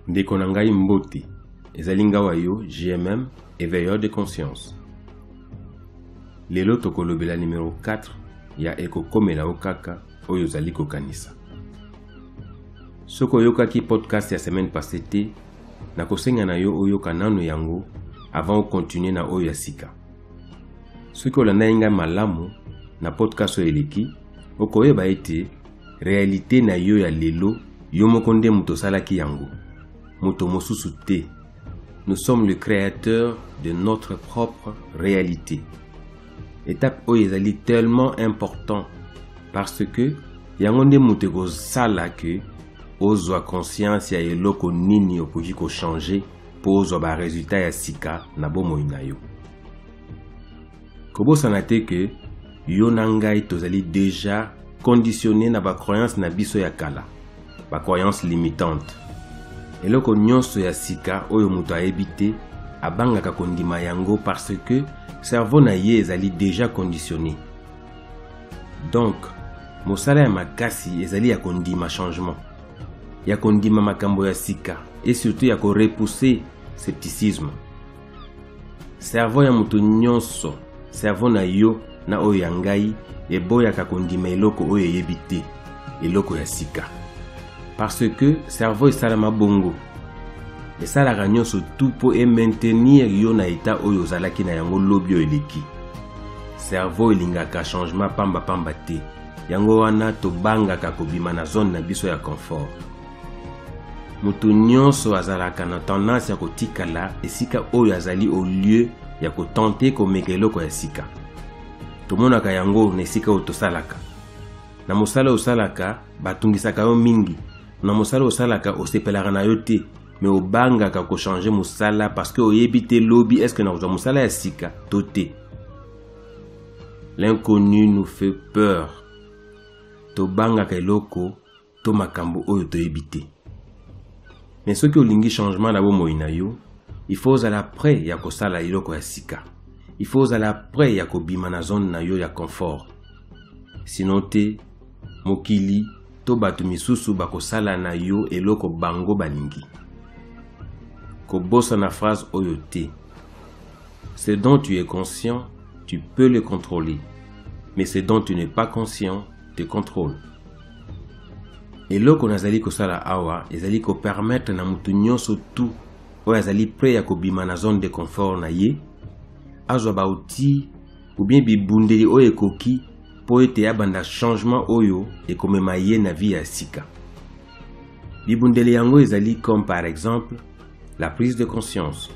Ndeko na ngai mbote, ezali ngawa yo GMM, éveilleur de conscience. Lelo tokolobela numéro 4 ya ekokomela okaka oyo zali kokanisa. Soko yokaki podcast ya semaine passée te, na kosenga na yo oyo kanano yango avant de continuer na oyo ya sika. Soko olanda inga malamu na podcast oyo eleki, okoyeba ete réalité na yo ya lelo yo mokonde muto salaki yango. Muto mosusu te. Nous sommes le créateur de notre propre réalité. Étape oyo ezali tellement important parce que yango nde muto ko sala ke ozwa conscience ya eloko nini okoki ko changer po ozwa ba résultat ya sika na bomoi na yo. Kobosana te ke yo na ngai tozali déjà conditionné na ba croyance na biso ya kala, ba croyance limitante. Eloko nyonso ya sika oyo muto ayebi abangaka kondima yango parce que cerveau na ye ezali déjà conditionné. Donc, mosala ya makasi ezali ya kondima changement, ya kondima makambo ya sika et surtout ya ko repousser scepticisme. Cerveau ya muto nyonso, cerveau na yo na oyo ya ngai eboyaka kondima eloko oyo yebi te, eloko ya sika. Parce que cerveau esalama bongo. Esalaka nyonso tout po maintenir yo na état oyo ozalaki na yango lobi oyo eleki. Cerveau elingaka changement pamba pamba te. Yango wana tobangaka kobima na zone na biso ya confort. Mutu nyonso azalaka na tendance ya kotikala esika oyo azali au lieu ya kotenter komeka eloko ya sika. Tomonaka yango na esika oyo tosalaka. Na mosala osalaka batungisaka yo mingi. Na mosala osalaka osepelaka na yo te, mais obangaka ko changer mosala parce que oyebi te lobi est-ce que na kozwa mosala ya sika to te. L'inconnu nous fait peur. Tobangaka eloko to makambo oyo toyebi te. Mais soki olingi changement na bomoi na yo, il faut ozala prêt ya kosala eloko ya sika. Il faut ozala prêt ya kobima na zone na yo ya confort. Sinon te, mokili to batu misusu bakosala na yo eloko bango balingi. Kobosa na phrase oyo te. Ce dont tu es conscient, tu peux le contrôler. Mais ce dont tu n'es pas conscient, te contrôle. Eloko nazali kosala awa, ezali ko permettre na mutu nyonso tout oyo azali prêt ya kobima na zone de confort na ye, azwa bauti ou bien bibundeli oyo ekoki po ete yabanda changement oyo ekomema ye na vie ya sika. Bibundeli yango ezali comme par exemple la prise de conscience.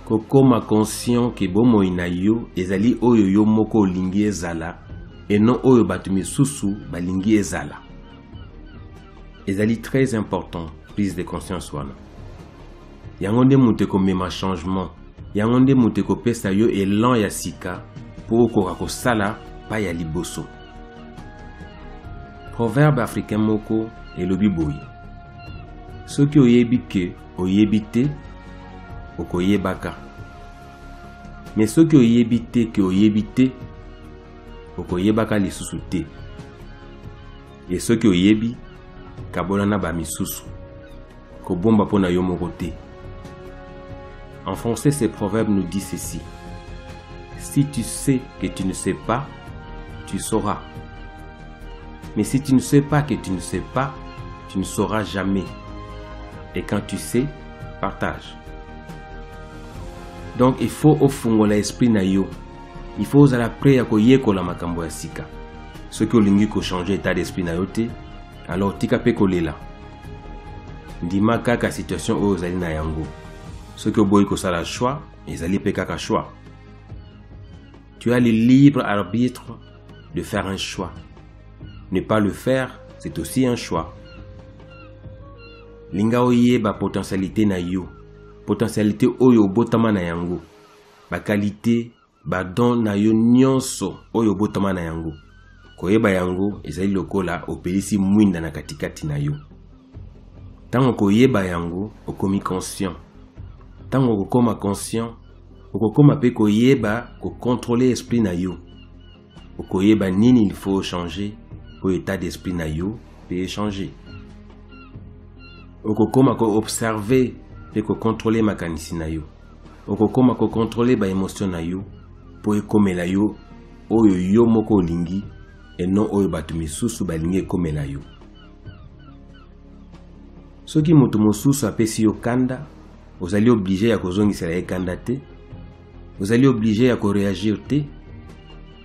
Kokoma conscient ke bomoi na yo ezali oyo yo moko olingi ezala et non oyo batu misusu balingi ezala. Ezali très important prise de conscience wana. Yango nde mutu komema changement. Yango nde mutu kopesa yo elan ya sika po okoka kosala pa ya liboso. Proverbe africain moko elobi boyi. Soki oyebi ke oyebi te, okoyebaka. Mais soki oyebi te ke oyebi te, okoyebaka lisusu te. Et soki oyebi, kabola na ba misusu. Kobomba pona yo moko te. En français, ce proverbe nous dit ceci. Si tu sais que tu ne sais pas, tu sauras. Mais si tu ne sais pas que tu ne sais pas, tu ne sauras jamais. Et quand tu sais, partage. Donc il faut ofungola esprit na yo. Il faut ozala prêt ya koyekola makambo ya sika. Soki olingi ko changer état d'esprit na yo te, alors tika pe kolela. Ndima kaka situation oyo ozali na yango. Soki oboyi kosala choix, ezali pe kaka choix. Tu as le libre arbitre de faire un choix. Ne pas le faire, c'est aussi un choix. Linga oyeba potentialité na yo. Potentialité oyo botama na yango. Ba qualité, ba don na yo nyonso oyo botama na yango. Koyeba yango ezali lokola opelisi mwinda na katikati na yo. Tango koyeba yango okomi conscient. Tango okoma conscient, okokoma pe koyeba ko contrôler esprit na yo. Okoyeba nini il faut changer pour état d'esprit na yo pe changer. okokoma ko observer pe ko contrôler makanisi na yo okokoma ko contrôler ba émotion na yo po ekomela yo oyo yo moko olingi et non oyo bato misusu balingi ekomela yo. Soki moto mosusu apesi yo kanda, ozali obligé ya kozongisela ye kanda te, ozali obligé ya koreagir te,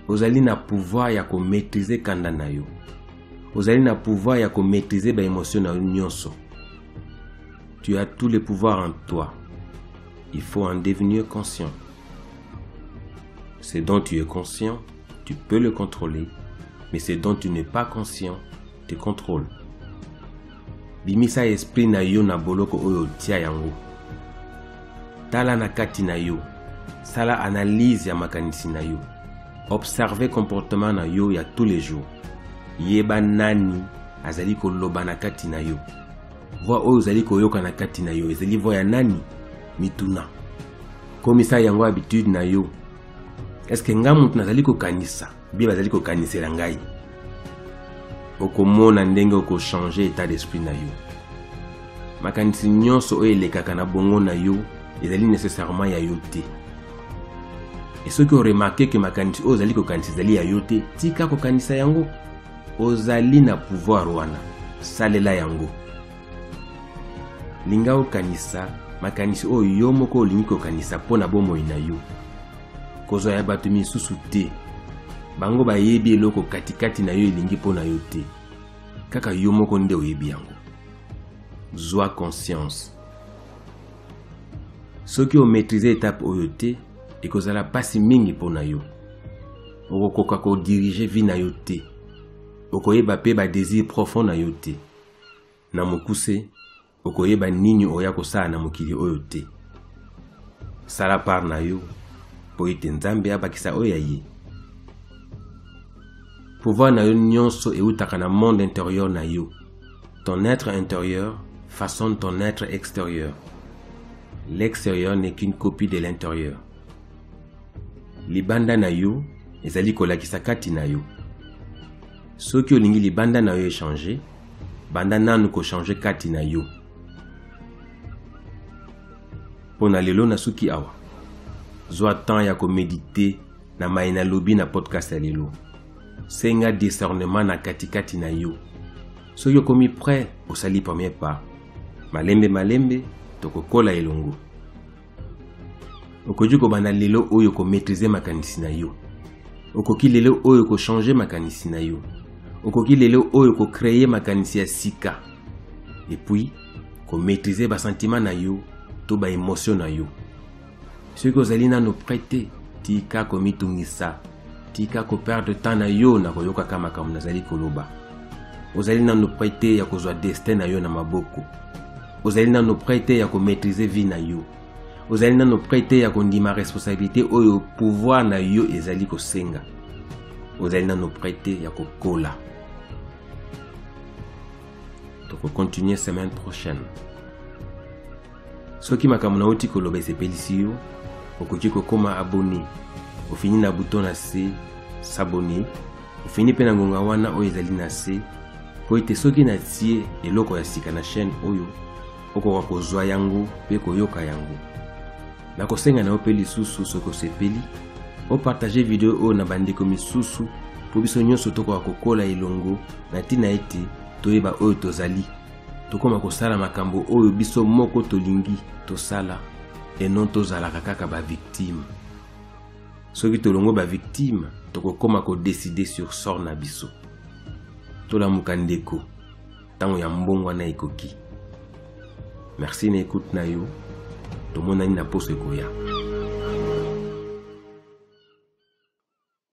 ozali na pouvoir ya komaîtriser kanda na yo, ozali na pouvoir ya komaîtriser ba émotion na yo nyonso. Tu as tous les pouvoirs en toi. Il faut en devenir conscient. Ce dont tu es conscient, tu peux le contrôler, mais ce dont tu n'es pas conscient, te contrôle. Bimisa esprit na yo na boloko oyo tia yango. Tala na kati na yo. Sala analyse ya makanisi na yo. Observe comportement na yo ya tous les jours. Yeba nani azali koloba na kati na yo. Voix oyo azali koyoka na kati na yo. Ezali voix ya nani? Mituna. Komisa yango habitude na yo. Est-ce que nga mutu nazali kokanisa? Bien bazali kokanisela ngai. Okomona ndenge oko changer état d'esprit na yo. Makanisi nyonso oyo elekaka na bongo na yo ezali nécessairement ya yo te. Et ceux qui ont remarqué que makanisi oyo ezali kokanisa ezali ya yo te, tika kokanisa yango. Ozali na pouvoir wana. Salela yango. Linga okanisa makanisi oyo yo moko olingi kokanisa pona bomoi na yo. Kozwa ya bato misusu te. Bango bayebi eloko katikati na yo elingi pona yo te. Kaka yo moko nde oyebi yango. Zwa conscience. Soki o maîtriser étape oyo te, ekozala pasi mingi pona yo. Okokoka ko diriger vie na yo te. Okoyeba pe ba désir profond na yo te. Na mokuse, okoyeba nini oya kosala na mokili oyo te. Sala par na yo, po ete Nzambe abakisa oyo ye. Pouvoir na yo nyonso eutaka na monde intérieur na yo. Ton être intérieur façonne ton être extérieur. L'extérieur n'est qu'une copie de l'intérieur. Libanda na yo ezali kolakisa kati na yo. Soki olingi libanda na yo échanger, banda nanu ko changer kati na yo. Pona lelo na suki awa. Zwa temps ya ko méditer na maina lobi na podcast ya lelo. Senga discernement na katikati na yo. Soki okomi prêt osali premier pas. Malembe tokokola elongo. Okoki kobanda lelo oyo ko maîtriser makanisi na yo. Okoki lelo oyo ko changer makanisi na yo. Okoki lelo oyo ko créer makanisi ya sika. Et puis ko maîtriser ba sentiment na yo to ba émotion na yo. Soki ozali nano prêter tika komitungisa. Tika ko perdre temps na yo na koyoka kama kama nazali koloba. Ozali nano prêter ya kozwa destin na yo na maboko. Ozali nano prêter ya ko maîtriser vie na yo. Ozali nano prêter ya kondima responsabilité oyo pouvoir na yo ezali kosenga. Ozali nano prêter ya kokola. Toko continuer semaine prochaine. Soki makambo na oti koloba esepelisi yo, okoki kokoma abonné. Ofini na bouton na se s'abonner. Ofini pe na ngonga wana oyo ezali na se. Po ete soki na tie eloko ya sika na chaîne oyo, okoka kozwa yango pe koyoka yango. Na kosenga na yo pe lisusu soki osepeli, opartage video oyo na bandeko misusu po biso nyonso tokoka kokola elongo na tina ete toyeba oyo tozali. Tokoma kosala makambo oyo biso moko tolingi tosala et non tozalaka kaka ba victime. Soki tolongo ba victime, tokokoma ko décider sur sort na biso. Tolamuka ndeko, tango ya mbongwa na ekoki. Merci na écoute na yo. Tomonani na poso ekoya.